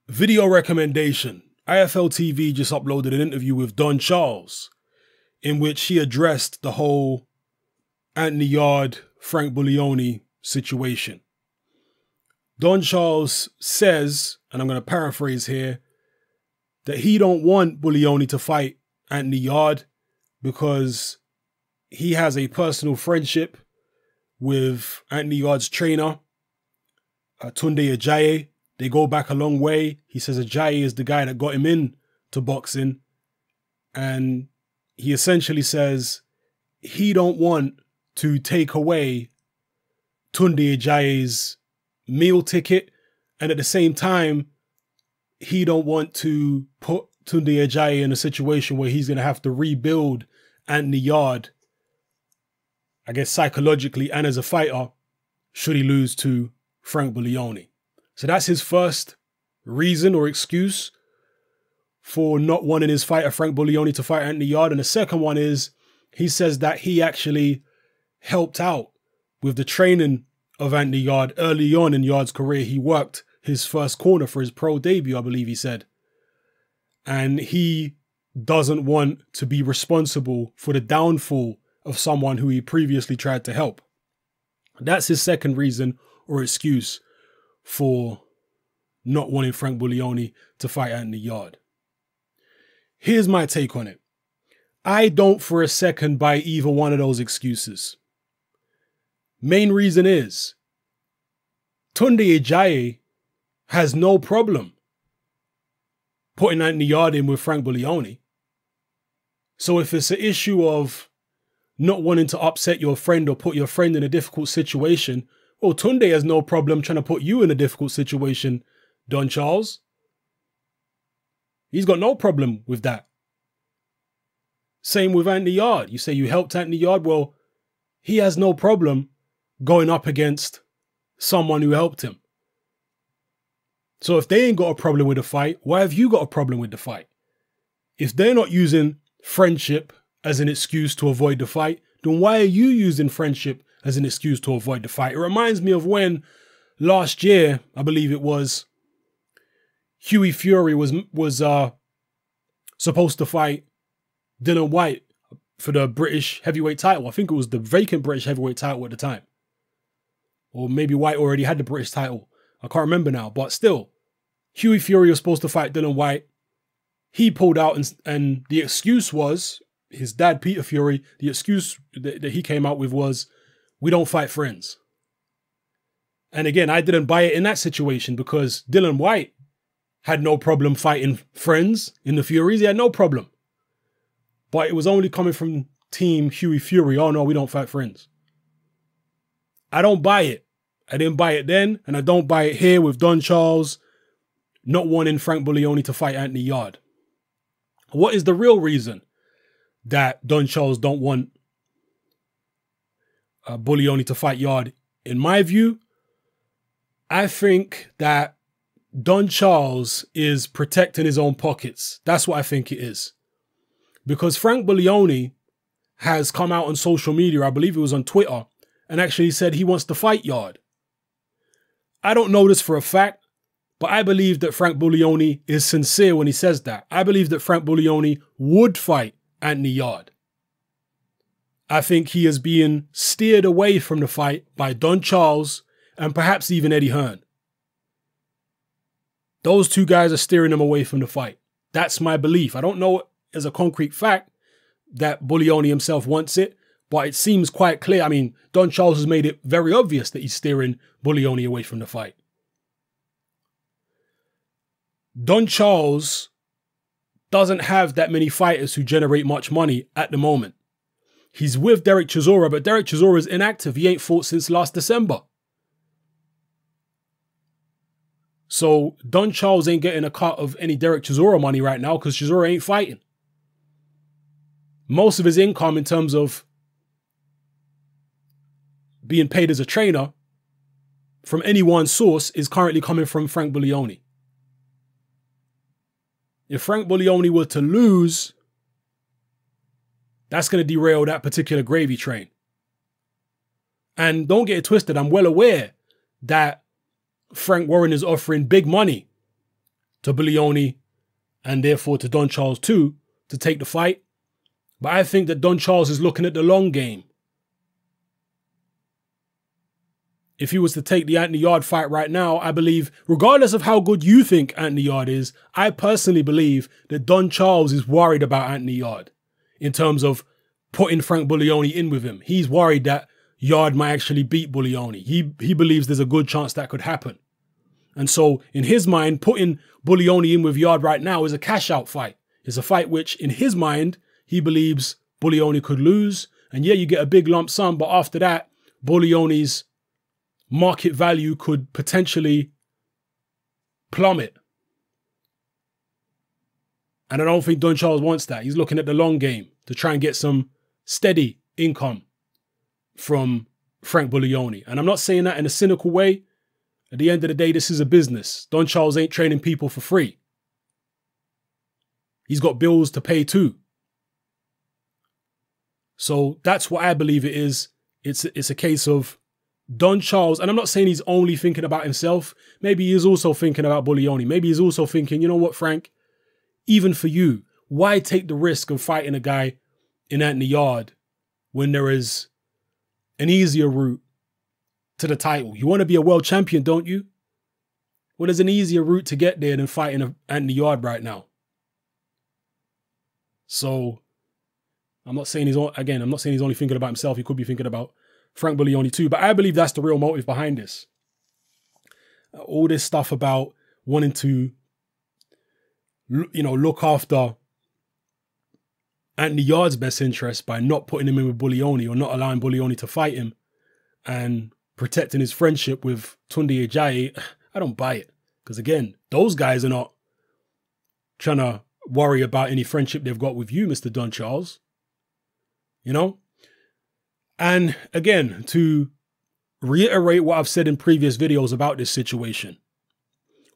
Video recommendation. IFL TV just uploaded an interview with Don Charles in which he addressed the whole Anthony Yarde, Frank Buglioni situation. Don Charles says, and I'm going to paraphrase here, that he don't want Buglioni to fight Anthony Yarde because he has a personal friendship with Anthony Yarde's trainer, Tunde Ajayi. They go back a long way. He says Ajayi is the guy that got him into boxing. And he essentially says he don't want to take away Tunde Ajayi's meal ticket. And at the same time, he don't want to put Tunde Ajayi in a situation where he's going to have to rebuild Anthony Yarde, I guess psychologically and as a fighter, should he lose to Frank Buglioni. So that's his first reason or excuse for not wanting his fighter Frank Buglioni to fight Anthony Yarde. And the second one is he says that he actually helped out with the training of Anthony Yarde early on in Yarde's career. He worked his first corner for his pro debut, I believe he said. And he doesn't want to be responsible for the downfall of someone who he previously tried to help. That's his second reason or excuse for not wanting Frank Buglioni to fight Anthony Yarde. Here's my take on it. I don't for a second buy either one of those excuses. Main reason is Tunde Ajayi has no problem putting Anthony Yarde in with Frank Buglioni. So if it's an issue of not wanting to upset your friend or put your friend in a difficult situation, well, Tunde has no problem trying to put you in a difficult situation, Don Charles. He's got no problem with that. Same with Anthony Yarde. You say you helped Anthony Yarde. Well, he has no problem going up against someone who helped him. So if they ain't got a problem with the fight, why have you got a problem with the fight? If they're not using friendship as an excuse to avoid the fight, then why are you using friendship as an excuse to avoid the fight? It reminds me of when last year, I believe it was, Hughie Fury was supposed to fight Dillian Whyte for the British heavyweight title. I think it was the vacant British heavyweight title at the time. Or maybe Whyte already had the British title. I can't remember now. But still, Hughie Fury was supposed to fight Dillian Whyte. He pulled out and the excuse was, his dad, Peter Fury, the excuse that he came out with was, we don't fight friends. And again, I didn't buy it in that situation because Dillian Whyte had no problem fighting friends in the Furies. He had no problem. But it was only coming from team Hughie Fury. Oh no, we don't fight friends. I don't buy it. I didn't buy it then, and I don't buy it here with Don Charles not wanting Frank Buglioni to fight Anthony Yarde. What is the real reason that Don Charles don't want Buglioni to fight Yarde? In my view, I think that Don Charles is protecting his own pockets. That's what I think it is. Because Frank Buglioni has come out on social media, I believe it was on Twitter, and actually said he wants to fight Yarde. I don't know this for a fact, but I believe that Frank Buglioni is sincere when he says that. I believe that Frank Buglioni would fight Anthony Yarde. I think he is being steered away from the fight by Don Charles and perhaps even Eddie Hearn. Those two guys are steering him away from the fight. That's my belief. I don't know as a concrete fact that Buglioni himself wants it, but it seems quite clear. I mean, Don Charles has made it very obvious that he's steering Buglioni away from the fight. Don Charles doesn't have that many fighters who generate much money at the moment. He's with Derek Chisora, but Derek Chisora is inactive. He ain't fought since last December. So Don Charles ain't getting a cut of any Derek Chisora money right now because Chisora ain't fighting. Most of his income in terms of being paid as a trainer from any one source is currently coming from Frank Buglioni. If Frank Buglioni were to lose, that's going to derail that particular gravy train. And don't get it twisted, I'm well aware that Frank Warren is offering big money to Buglioni and therefore to Don Charles too to take the fight. But I think that Don Charles is looking at the long game. If he was to take the Anthony Yarde fight right now, I believe, regardless of how good you think Anthony Yarde is, I personally believe that Don Charles is worried about Anthony Yarde in terms of putting Frank Buglioni in with him. He's worried that Yarde might actually beat Buglioni. He believes there's a good chance that could happen. And so in his mind, putting Buglioni in with Yarde right now is a cash-out fight. It's a fight which, in his mind, he believes Buglioni could lose. And yeah, you get a big lump sum, but after that, Buglioni's market value could potentially plummet. And I don't think Don Charles wants that. He's looking at the long game to try and get some steady income from Frank Buglioni. And I'm not saying that in a cynical way. At the end of the day, this is a business. Don Charles ain't training people for free. He's got bills to pay too. So that's what I believe it is. It's a case of Don Charles, and I'm not saying he's only thinking about himself. Maybe he is also thinking about Buglioni. Maybe he's also thinking, you know what, Frank, even for you, why take the risk of fighting a guy in Anthony Yarde when there is an easier route to the title? You want to be a world champion, don't you? Well, there's an easier route to get there than fighting Anthony Yarde right now. So I'm not saying he's only thinking about himself. He could be thinking about Frank Buglioni too, but I believe that's the real motive behind this. All this stuff about wanting to, you know, look after Anthony Yarde's best interest by not putting him in with Buglioni or not allowing Buglioni to fight him and protecting his friendship with Tunde Ajayi, I don't buy it. Because again, those guys are not trying to worry about any friendship they've got with you, Mr. Don Charles. You know? And again, to reiterate what I've said in previous videos about this situation,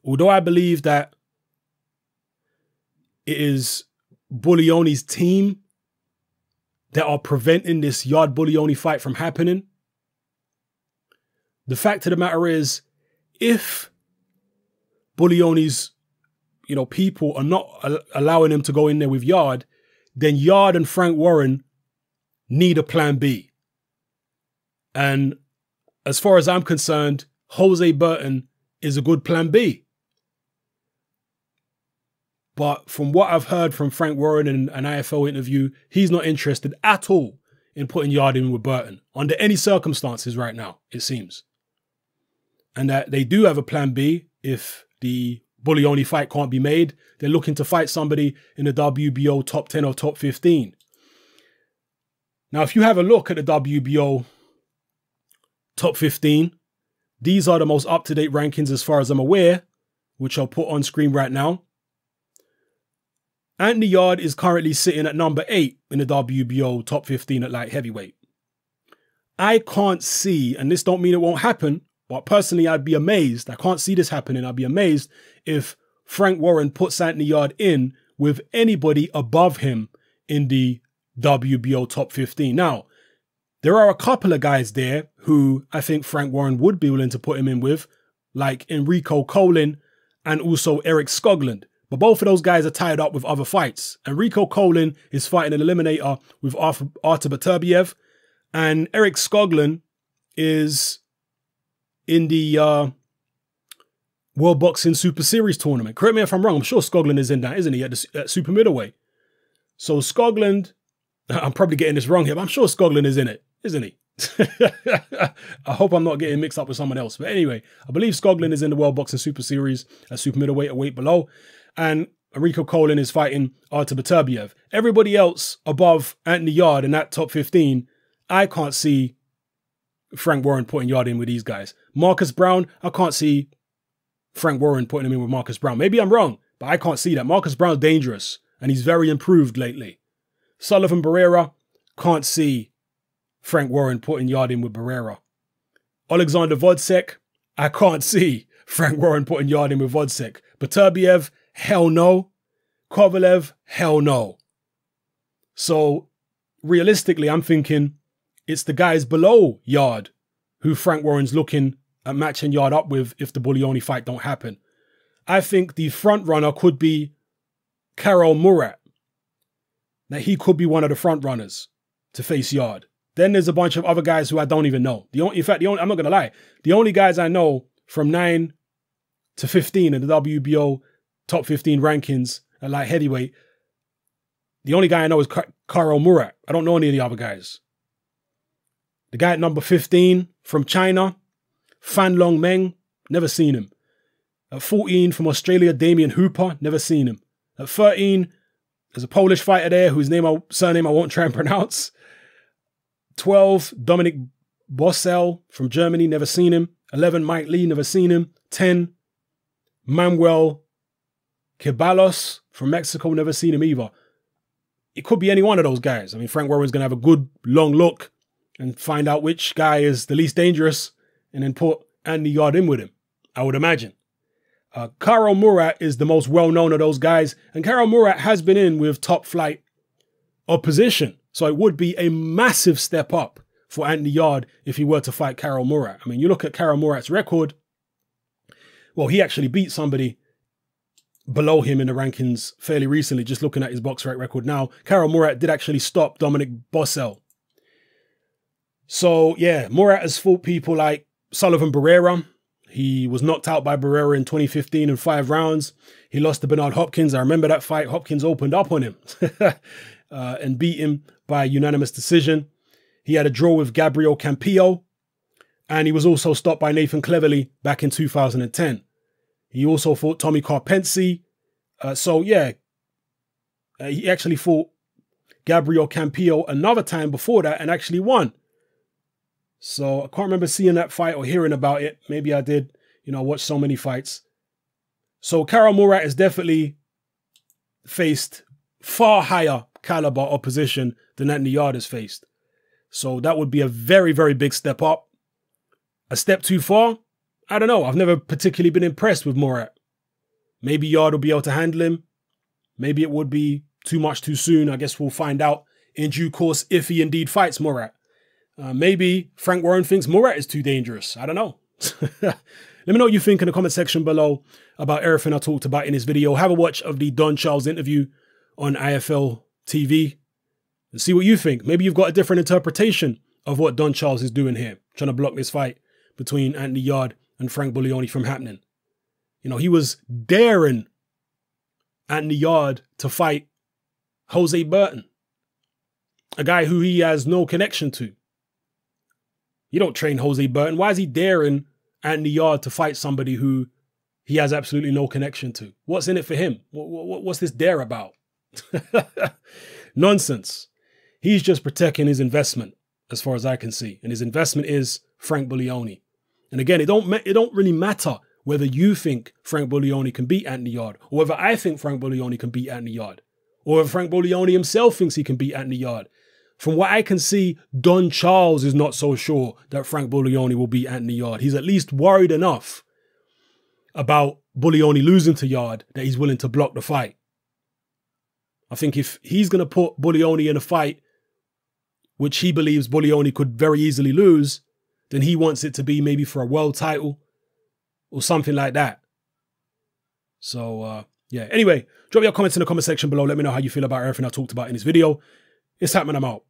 although I believe that it is Buglioni's team that are preventing this Yarde Buglioni fight from happening, the fact of the matter is, if Buglioni's, you know, people are not allowing him to go in there with Yarde, then Yarde and Frank Warren need a plan B. And as far as I'm concerned, Jose Burton is a good plan B. But from what I've heard from Frank Warren in an IFL interview, he's not interested at all in putting Yarde in with Burton under any circumstances right now, it seems. And that they do have a plan B if the Buglioni fight can't be made. They're looking to fight somebody in the WBO top 10 or top 15. Now, if you have a look at the WBO top 15, these are the most up-to-date rankings as far as I'm aware, which I'll put on screen right now. Anthony Yarde is currently sitting at number 8 in the WBO top 15 at light heavyweight. I can't see, and this don't mean it won't happen, but personally I'd be amazed. I can't see this happening. I'd be amazed if Frank Warren puts Anthony Yarde in with anybody above him in the WBO top 15. Now, there are a couple of guys there who I think Frank Warren would be willing to put him in with, like Enrico Colin and also Eric Skoglund. But both of those guys are tied up with other fights. Enrico Colin is fighting an eliminator with Artur Beterbiev, and Eric Skoglund is in the World Boxing Super Series tournament. Correct me if I'm wrong. I'm sure Skoglund is in that, isn't he, at super middleweight? So Skoglund, I'm probably getting this wrong here, but I'm sure Skoglund is in it, isn't he? I hope I'm not getting mixed up with someone else. But anyway, I believe Skoglund is in the World Boxing Super Series at super middleweight, a weight below. And Enrico Colin is fighting Artur Beterbiev. Everybody else above Anthony Yarde in that top 15, I can't see Frank Warren putting Yarde in with these guys. Marcus Brown, I can't see Frank Warren putting him in with Marcus Brown. Maybe I'm wrong, but I can't see that. Marcus Brown's dangerous, and he's very improved lately. Sullivan Barrera, can't see Frank Warren putting Yarde in with Barrera. Alexander Vodcek, I can't see Frank Warren putting Yarde in with Vodcek. Beterbiev, hell no. Kovalev, hell no. So realistically, I'm thinking it's the guys below Yarde who Frank Warren's looking at matching Yarde up with if the Buglioni fight don't happen. I think the front runner could be Karol Murat. That he could be one of the front runners to face Yarde. Then there's a bunch of other guys who I don't even know. In fact, I'm not going to lie. The only guys I know from 9 to 15 in the WBO top 15 rankings at light heavyweight, the only guy I know is Karol Murat. I don't know any of the other guys. The guy at number 15 from China, Fan Long Meng, never seen him. At 14 from Australia, Damien Hooper, never seen him. At 13, there's a Polish fighter there whose surname I won't try and pronounce. 12, Dominic Bossel from Germany, never seen him. 11, Mike Lee, never seen him. 10, Manuel Ceballos from Mexico, never seen him either. It could be any one of those guys. I mean, Frank Warren's going to have a good long look and find out which guy is the least dangerous and then put Anthony Yarde in with him, I would imagine. Karol Murat is the most well-known of those guys, and Karol Murat has been in with top flight opposition. So it would be a massive step up for Anthony Yarde if he were to fight Karol Murat. I mean, you look at Karol Murat's record, well, he actually beat somebody below him in the rankings fairly recently, just looking at his box fight record now. Karol Murat did actually stop Dominic Bossel. So, yeah, Murat has fought people like Sullivan Barrera. He was knocked out by Barrera in 2015 in 5 rounds. He lost to Bernard Hopkins. I remember that fight. Hopkins opened up on him and beat him by unanimous decision. He had a draw with Gabriel Campillo, and he was also stopped by Nathan Cleverly back in 2010. He also fought Tommy Carpensi. He actually fought Gabriel Campillo another time before that and actually won. So I can't remember seeing that fight or hearing about it. Maybe I did, watch so many fights. So Karol Murat has definitely faced far higher caliber opposition than Anthony Yarde has faced. So that would be a very, very big step up. A step too far? I don't know. I've never particularly been impressed with Murat. Maybe Yarde will be able to handle him. Maybe it would be too much too soon. I guess we'll find out in due course if he indeed fights Murat. Maybe Frank Warren thinks Murat is too dangerous. I don't know. Let me know what you think in the comment section below about everything I talked about in this video. Have a watch of the Don Charles interview on IFL TV and see what you think. Maybe you've got a different interpretation of what Don Charles is doing here, trying to block this fight between Anthony Yarde and Frank Buglioni from happening. He was daring Anthony Yarde to fight Jose Burton, a guy who he has no connection to. You don't train Jose Burton. Why is he daring Anthony Yarde to fight somebody who he has absolutely no connection to? What's in it for him? What's this dare about? Nonsense. He's just protecting his investment, as far as I can see. And his investment is Frank Buglioni. And again, it don't really matter whether you think Frank Buglioni can beat Anthony Yarde, or whether I think Frank Buglioni can beat Anthony Yarde, or whether Frank Buglioni himself thinks he can beat Anthony Yarde. From what I can see, Don Charles is not so sure that Frank Buglioni will beat Anthony Yarde. He's at least worried enough about Buglioni losing to Yarde that he's willing to block the fight. I think if he's going to put Buglioni in a fight, which he believes Buglioni could very easily lose, then he wants it to be maybe for a world title or something like that. So, yeah. Anyway, drop your comments in the comment section below. Let me know how you feel about everything I talked about in this video. It's happening. I'm out.